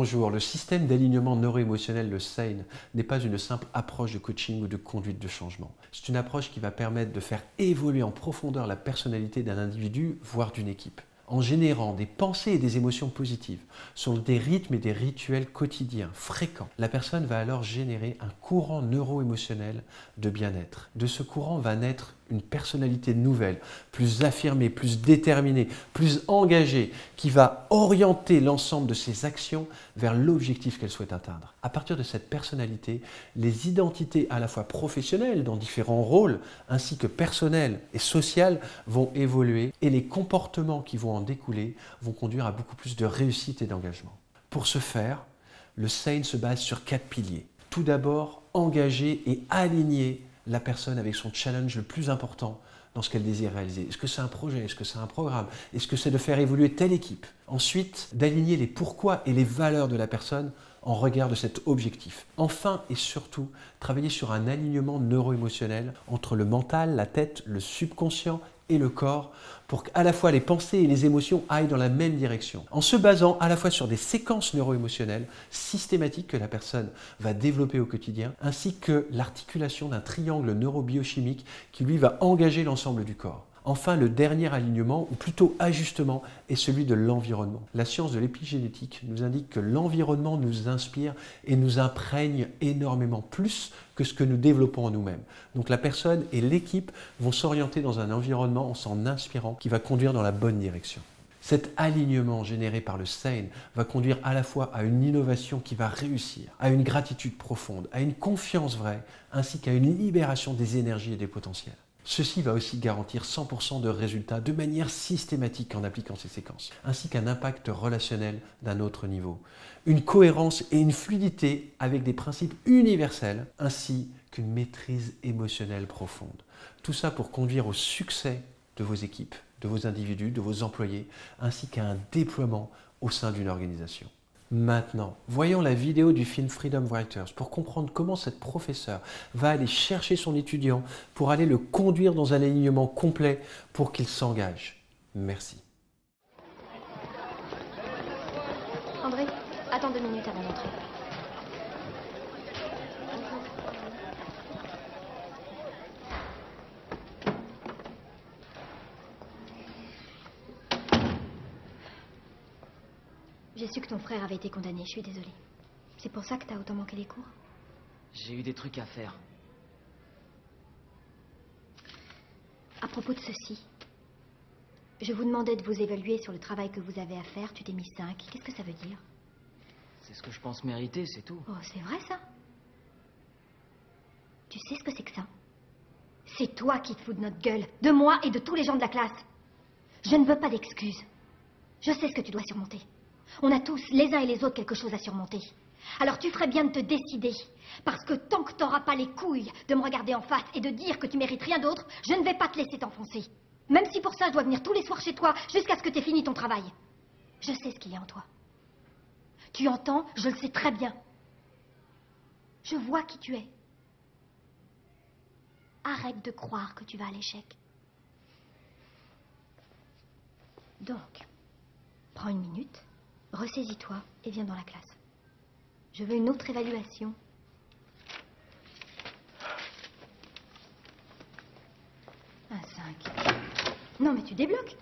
Bonjour, le système d'alignement neuro-émotionnel, le SANE, n'est pas une simple approche de coaching ou de conduite de changement. C'est une approche qui va permettre de faire évoluer en profondeur la personnalité d'un individu, voire d'une équipe, en générant des pensées et des émotions positives sur des rythmes et des rituels quotidiens, fréquents. La personne va alors générer un courant neuro-émotionnel de bien-être. De ce courant va naître une personnalité nouvelle, plus affirmée, plus déterminée, plus engagée, qui va orienter l'ensemble de ses actions vers l'objectif qu'elle souhaite atteindre. À partir de cette personnalité, les identités à la fois professionnelles dans différents rôles, ainsi que personnelles et sociales vont évoluer et les comportements qui vont en découler vont conduire à beaucoup plus de réussite et d'engagement. Pour ce faire, le SANE se base sur 4 piliers. Tout d'abord, engager et aligner la personne avec son challenge le plus important dans ce qu'elle désire réaliser. Est-ce que c'est un projet? Est-ce que c'est un programme? Est-ce que c'est de faire évoluer telle équipe? Ensuite, d'aligner les pourquoi et les valeurs de la personne en regard de cet objectif. Enfin et surtout, travailler sur un alignement neuro-émotionnel entre le mental, la tête, le subconscient et le corps pour qu'à la fois les pensées et les émotions aillent dans la même direction. En se basant à la fois sur des séquences neuro-émotionnelles systématiques que la personne va développer au quotidien, ainsi que l'articulation d'un triangle neurobiochimique qui lui va engager l'ensemble du corps. Enfin, le dernier alignement, ou plutôt ajustement, est celui de l'environnement. La science de l'épigénétique nous indique que l'environnement nous inspire et nous imprègne énormément plus que ce que nous développons en nous-mêmes. Donc la personne et l'équipe vont s'orienter dans un environnement en s'en inspirant qui va conduire dans la bonne direction. Cet alignement généré par le SANE va conduire à la fois à une innovation qui va réussir, à une gratitude profonde, à une confiance vraie, ainsi qu'à une libération des énergies et des potentiels. Ceci va aussi garantir 100% de résultats de manière systématique en appliquant ces séquences, ainsi qu'un impact relationnel d'un autre niveau, une cohérence et une fluidité avec des principes universels, ainsi qu'une maîtrise émotionnelle profonde. Tout ça pour conduire au succès de vos équipes, de vos individus, de vos employés, ainsi qu'à un déploiement au sein d'une organisation. Maintenant, voyons la vidéo du film Freedom Writers pour comprendre comment cette professeure va aller chercher son étudiant pour aller le conduire dans un alignement complet pour qu'il s'engage. Merci. André, attends 2 minutes avant d'entrer. J'ai su que ton frère avait été condamné, je suis désolée. C'est pour ça que t'as autant manqué les cours? J'ai eu des trucs à faire. À propos de ceci, je vous demandais de vous évaluer sur le travail que vous avez à faire. Tu t'es mis 5. Qu'est-ce que ça veut dire? C'est ce que je pense mériter, c'est tout. Oh, c'est vrai ça? Tu sais ce que c'est que ça? C'est toi qui te fous de notre gueule, de moi et de tous les gens de la classe. Je ne veux pas d'excuses. Je sais ce que tu dois surmonter. On a tous, les uns et les autres, quelque chose à surmonter. Alors tu ferais bien de te décider. Parce que tant que t'auras pas les couilles de me regarder en face et de dire que tu mérites rien d'autre, je ne vais pas te laisser t'enfoncer. Même si pour ça je dois venir tous les soirs chez toi jusqu'à ce que t'aies fini ton travail. Je sais ce qu'il y a en toi. Tu entends? Je le sais très bien. Je vois qui tu es. Arrête de croire que tu vas à l'échec. Donc, prends 1 minute, ressaisis-toi et viens dans la classe. Je veux une autre évaluation. Un 5. Non, mais tu débloques.